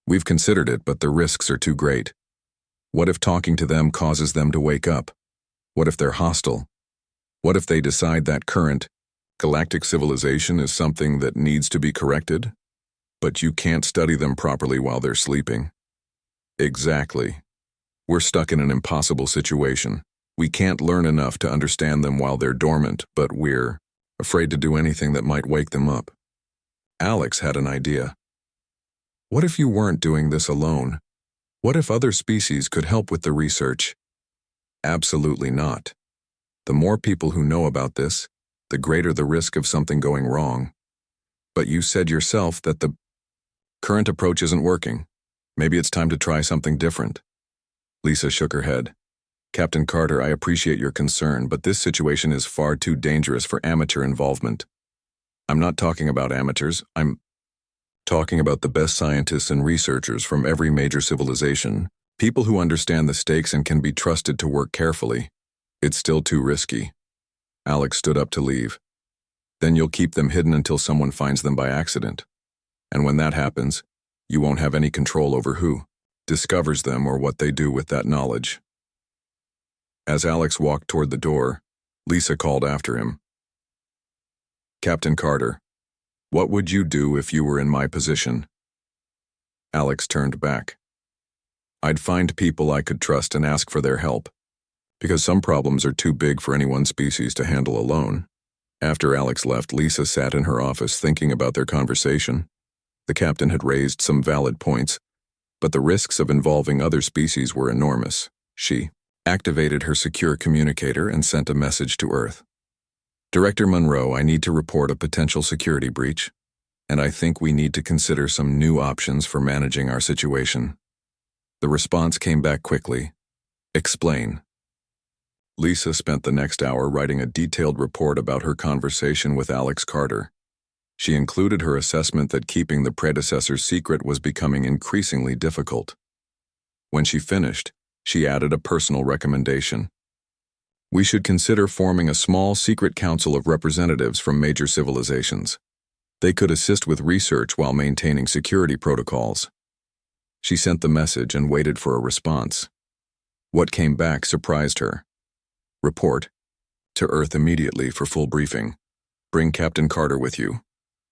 We've considered it, but the risks are too great. What if talking to them causes them to wake up? What if they're hostile? What if they decide that current galactic civilization is something that needs to be corrected? But you can't study them properly while they're sleeping. Exactly. We're stuck in an impossible situation. We can't learn enough to understand them while they're dormant, but we're afraid to do anything that might wake them up. Alex had an idea. What if you weren't doing this alone? What if other species could help with the research? Absolutely not. The more people who know about this, the greater the risk of something going wrong. But you said yourself that the current approach isn't working. Maybe it's time to try something different. Lisa shook her head. Captain Carter, I appreciate your concern, but this situation is far too dangerous for amateur involvement. I'm not talking about amateurs, I'm talking about the best scientists and researchers from every major civilization, people who understand the stakes and can be trusted to work carefully. It's still too risky. Alex stood up to leave. Then you'll keep them hidden until someone finds them by accident. And when that happens, you won't have any control over who discovers them or what they do with that knowledge. As Alex walked toward the door, Lisa called after him. Captain Carter, what would you do if you were in my position? Alex turned back. I'd find people I could trust and ask for their help, because some problems are too big for any one species to handle alone. After Alex left, Lisa sat in her office thinking about their conversation. The captain had raised some valid points, but the risks of involving other species were enormous. She activated her secure communicator and sent a message to Earth. Director Monroe, I need to report a potential security breach, and I think we need to consider some new options for managing our situation. The response came back quickly. Explain. Lisa spent the next hour writing a detailed report about her conversation with Alex Carter. She included her assessment that keeping the predecessor's secret was becoming increasingly difficult. When she finished, she added a personal recommendation. We should consider forming a small secret council of representatives from major civilizations. They could assist with research while maintaining security protocols. She sent the message and waited for a response. What came back surprised her. Report to Earth immediately for full briefing. Bring Captain Carter with you.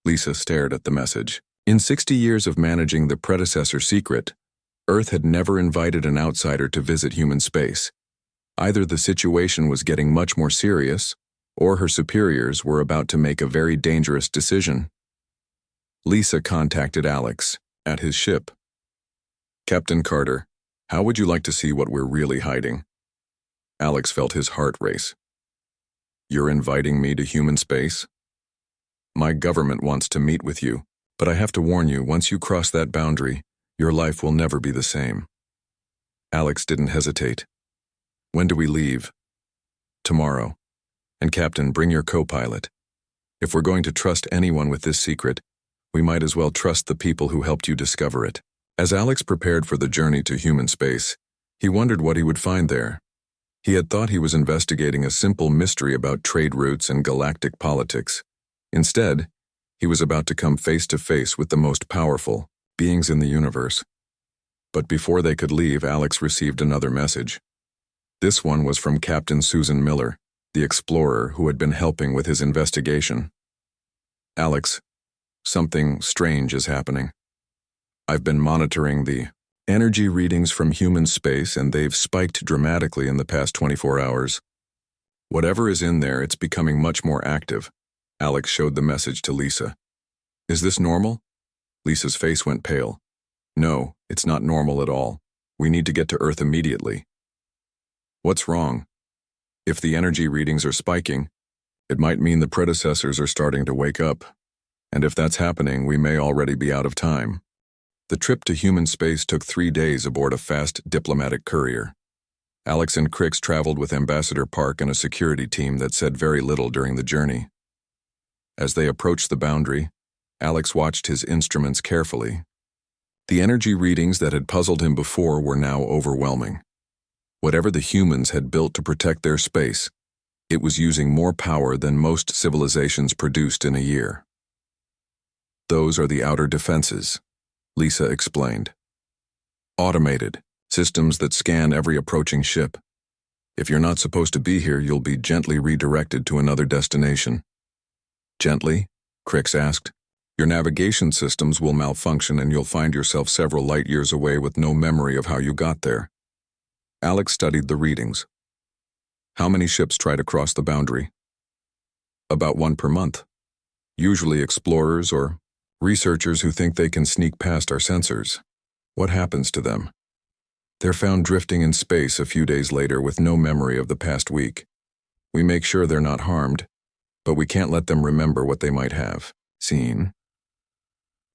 Lisa stared at the message. In 60 years of managing the predecessor secret, Earth had never invited an outsider to visit human space. Either the situation was getting much more serious, or her superiors were about to make a very dangerous decision. Lisa contacted Alex at his ship. Captain Carter, how would you like to see what we're really hiding? Alex felt his heart race. You're inviting me to human space? My government wants to meet with you, but I have to warn you, once you cross that boundary, your life will never be the same. Alex didn't hesitate. When do we leave? Tomorrow. And Captain, bring your co-pilot. If we're going to trust anyone with this secret, We might as well trust the people who helped you discover it. As Alex prepared for the journey to human space, he wondered what he would find there. He had thought he was investigating a simple mystery about trade routes and galactic politics. Instead, he was about to come face to face with the most powerful beings in the universe. But before they could leave, Alex received another message. This one was from Captain Susan Miller, the explorer who had been helping with his investigation. Alex, something strange is happening. I've been monitoring the energy readings from human space, and they've spiked dramatically in the past 24 hours. Whatever is in there, it's becoming much more active. Alex showed the message to Lisa. Is this normal? Lisa's face went pale. No, it's not normal at all. We need to get to Earth immediately. What's wrong? If the energy readings are spiking, it might mean the predecessors are starting to wake up. And if that's happening, we may already be out of time. The trip to human space took 3 days aboard a fast diplomatic courier. Alex and Crix traveled with Ambassador Park and a security team that said very little during the journey. As they approached the boundary, Alex watched his instruments carefully. The energy readings that had puzzled him before were now overwhelming. Whatever the humans had built to protect their space, it was using more power than most civilizations produced in a year. Those are the outer defenses, Lisa explained. Automated, systems that scan every approaching ship. If you're not supposed to be here, you'll be gently redirected to another destination. Gently? Crix asked. Your navigation systems will malfunction and you'll find yourself several light years away with no memory of how you got there. Alex studied the readings. How many ships try to cross the boundary? About 1 per month. Usually explorers or researchers who think they can sneak past our sensors. What happens to them? They're found drifting in space a few days later with no memory of the past week. We make sure they're not harmed, but we can't let them remember what they might have seen.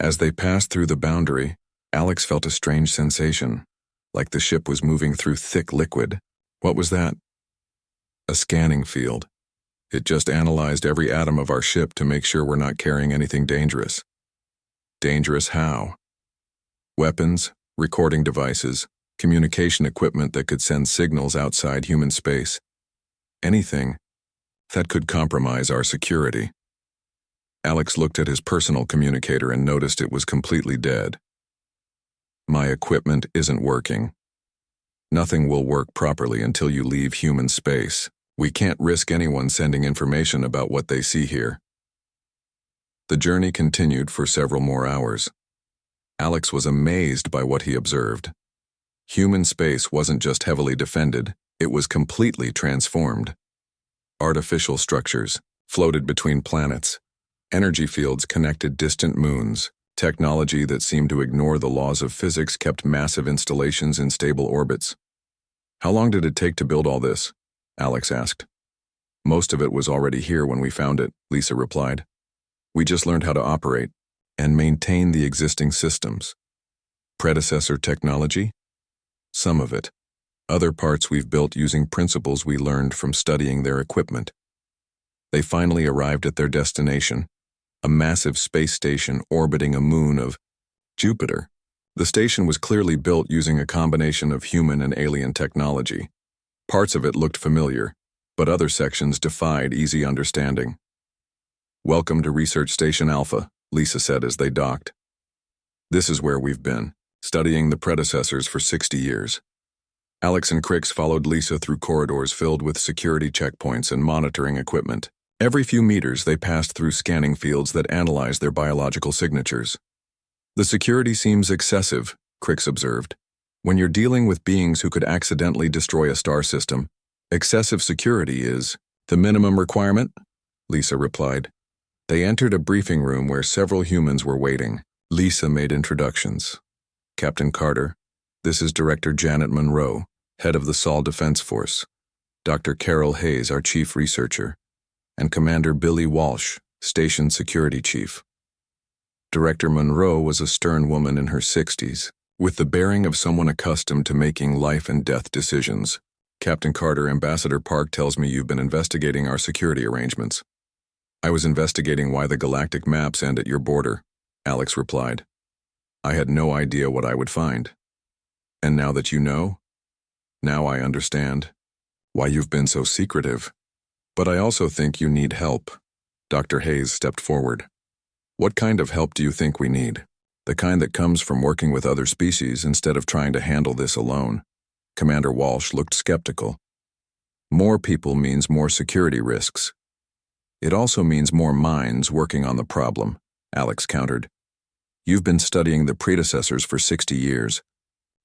As they passed through the boundary, Alex felt a strange sensation, like the ship was moving through thick liquid. What was that? A scanning field. It just analyzed every atom of our ship to make sure we're not carrying anything dangerous. Dangerous how? Weapons, recording devices, communication equipment that could send signals outside human space. Anything that could compromise our security. Alex looked at his personal communicator and noticed it was completely dead. My equipment isn't working. Nothing will work properly until you leave human space. We can't risk anyone sending information about what they see here. The journey continued for several more hours. Alex was amazed by what he observed. Human space wasn't just heavily defended, it was completely transformed. Artificial structures floated between planets. Energy fields connected distant moons. Technology that seemed to ignore the laws of physics kept massive installations in stable orbits. How long did it take to build all this? Alex asked. Most of it was already here when we found it, Lisa replied. We just learned how to operate and maintain the existing systems. Predecessor technology? Some of it. Other parts we've built using principles we learned from studying their equipment. They finally arrived at their destination, a massive space station orbiting a moon of Jupiter. The station was clearly built using a combination of human and alien technology. Parts of it looked familiar, but other sections defied easy understanding. Welcome to Research Station Alpha, Lisa said as they docked. This is where we've been, studying the predecessors for 60 years. Alex and Crix followed Lisa through corridors filled with security checkpoints and monitoring equipment. Every few meters, they passed through scanning fields that analyzed their biological signatures. The security seems excessive, Crix observed. When you're dealing with beings who could accidentally destroy a star system, excessive security is the minimum requirement, Lisa replied. They entered a briefing room where several humans were waiting. Lisa made introductions. Captain Carter, this is Director Janet Monroe, head of the Sol Defense Force. Dr. Carol Hayes, our chief researcher. And Commander Billy Walsh, Station Security Chief. Director Monroe was a stern woman in her 60s, with the bearing of someone accustomed to making life and death decisions. Captain Carter, Ambassador Park tells me you've been investigating our security arrangements. I was investigating why the galactic maps end at your border. Alex replied. I had no idea what I would find. And now that you know, now I understand why you've been so secretive. But I also think you need help. Dr. Hayes stepped forward. What kind of help do you think we need? The kind that comes from working with other species instead of trying to handle this alone. Commander Walsh looked skeptical. More people means more security risks. It also means more minds working on the problem, Alex countered. You've been studying the predecessors for 60 years.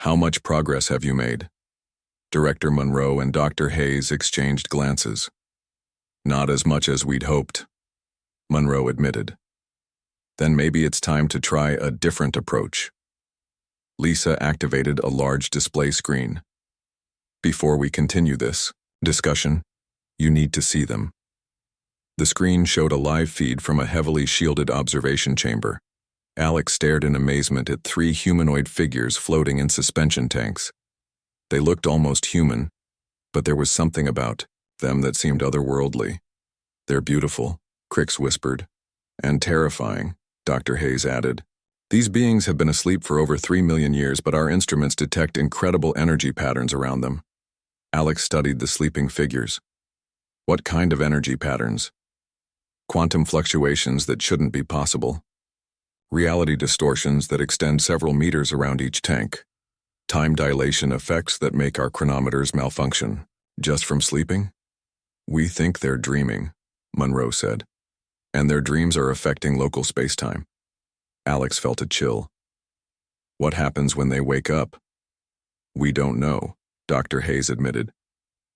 How much progress have you made? Director Monroe and Dr. Hayes exchanged glances. Not as much as we'd hoped, Monroe admitted. Then maybe it's time to try a different approach. Lisa activated a large display screen. Before we continue this discussion, you need to see them. The screen showed a live feed from a heavily shielded observation chamber. Alex stared in amazement at 3 humanoid figures floating in suspension tanks. They looked almost human, but there was something about them that seemed otherworldly. They're beautiful, Crix whispered. And terrifying, Dr. Hayes added. These beings have been asleep for over 3 million years, but our instruments detect incredible energy patterns around them. Alex studied the sleeping figures. What kind of energy patterns? Quantum fluctuations that shouldn't be possible. Reality distortions that extend several meters around each tank. Time dilation effects that make our chronometers malfunction. Just from sleeping? We think they're dreaming, Monroe said. And their dreams are affecting local spacetime. Alex felt a chill. What happens when they wake up? We don't know, Dr. Hayes admitted.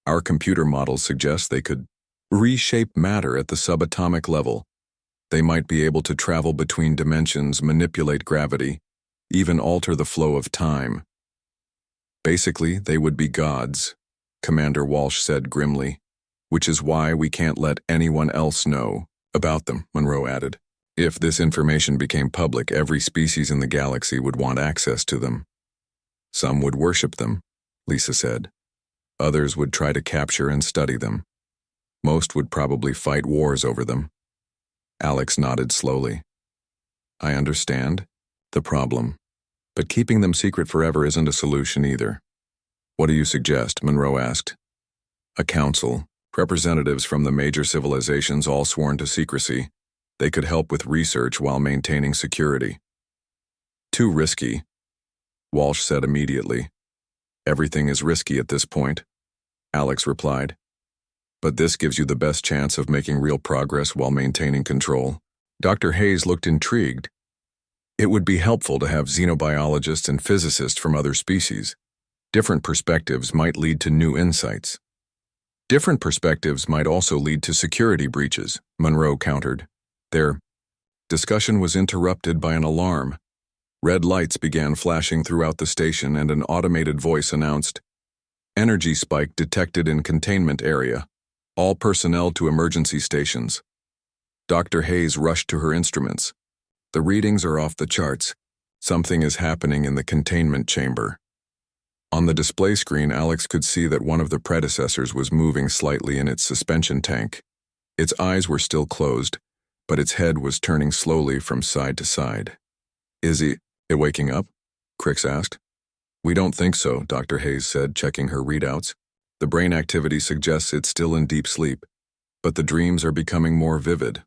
Our computer models suggest they could reshape matter at the subatomic level. They might be able to travel between dimensions, manipulate gravity, even alter the flow of time. Basically, they would be gods, Commander Walsh said grimly, which is why we can't let anyone else know about them, Monroe added. If this information became public, every species in the galaxy would want access to them. Some would worship them, Lisa said. Others would try to capture and study them. Most would probably fight wars over them. Alex nodded slowly. I understand the problem, but keeping them secret forever isn't a solution either. What do you suggest? Monroe asked. A council, representatives from the major civilizations all sworn to secrecy. They could help with research while maintaining security. Too risky, Walsh said immediately. Everything is risky at this point, Alex replied. But this gives you the best chance of making real progress while maintaining control. Dr. Hayes looked intrigued. It would be helpful to have xenobiologists and physicists from other species. Different perspectives might lead to new insights. Different perspectives might also lead to security breaches, Monroe countered. Their discussion was interrupted by an alarm. Red lights began flashing throughout the station and an automated voice announced, "Energy spike detected in containment area. All personnel to emergency stations." Dr. Hayes rushed to her instruments. The readings are off the charts. Something is happening in the containment chamber. On the display screen, Alex could see that one of the predecessors was moving slightly in its suspension tank. Its eyes were still closed, but its head was turning slowly from side to side. Is it waking up? Crix asked. We don't think so, Dr. Hayes said, checking her readouts. The brain activity suggests it's still in deep sleep, but the dreams are becoming more vivid.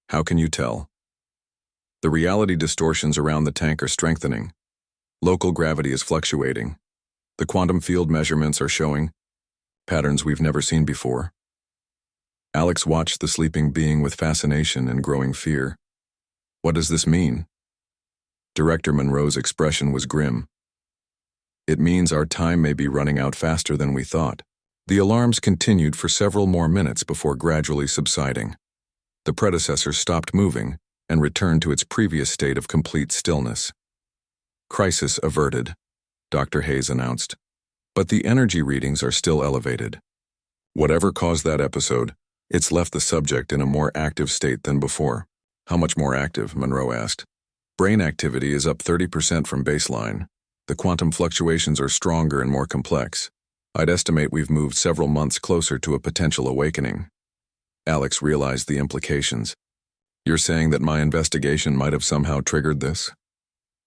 How can you tell? The reality distortions around the tank are strengthening. Local gravity is fluctuating. The quantum field measurements are showing patterns we've never seen before. Alex watched the sleeping being with fascination and growing fear. What does this mean? Director Monroe's expression was grim. It means our time may be running out faster than we thought. The alarms continued for several more minutes before gradually subsiding. The predecessor stopped moving and returned to its previous state of complete stillness. Crisis averted, Dr. Hayes announced. But the energy readings are still elevated. Whatever caused that episode, it's left the subject in a more active state than before. How much more active? Monroe asked. Brain activity is up 30% from baseline. The quantum fluctuations are stronger and more complex. I'd estimate we've moved several months closer to a potential awakening. Alex realized the implications. You're saying that my investigation might have somehow triggered this?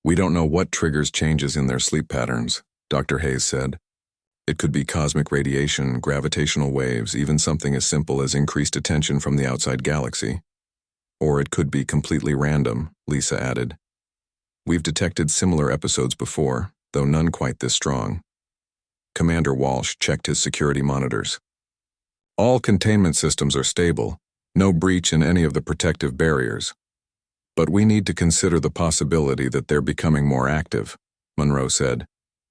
We don't know what triggers changes in their sleep patterns, Dr. Hayes said. It could be cosmic radiation, gravitational waves, even something as simple as increased attention from the outside galaxy. Or it could be completely random, Lisa added. We've detected similar episodes before, though none quite this strong. Commander Walsh checked his security monitors. All containment systems are stable, no breach in any of the protective barriers. But we need to consider the possibility that they're becoming more active, Monroe said,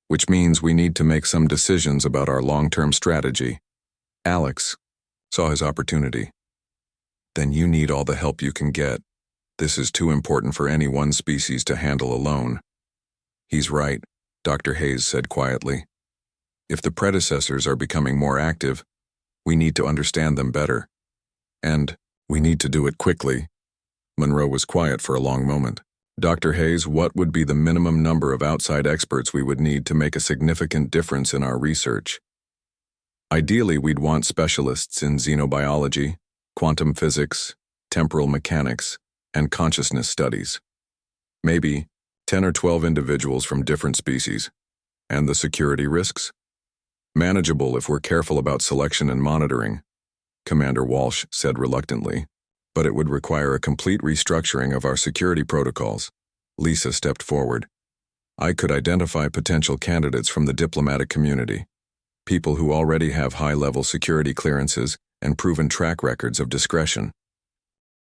which means we need to make some decisions about our long-term strategy. Alex saw his opportunity. Then you need all the help you can get. This is too important for any one species to handle alone. He's right, Dr. Hayes said quietly. If the predecessors are becoming more active, we need to understand them better. And we need to do it quickly. Monroe was quiet for a long moment. Dr. Hayes, what would be the minimum number of outside experts we would need to make a significant difference in our research? Ideally, we'd want specialists in xenobiology, quantum physics, temporal mechanics, and consciousness studies. Maybe 10 or 12 individuals from different species. And the security risks? Manageable if we're careful about selection and monitoring, Commander Walsh said reluctantly. But it would require a complete restructuring of our security protocols. Lisa stepped forward. I could identify potential candidates from the diplomatic community, people who already have high-level security clearances and proven track records of discretion.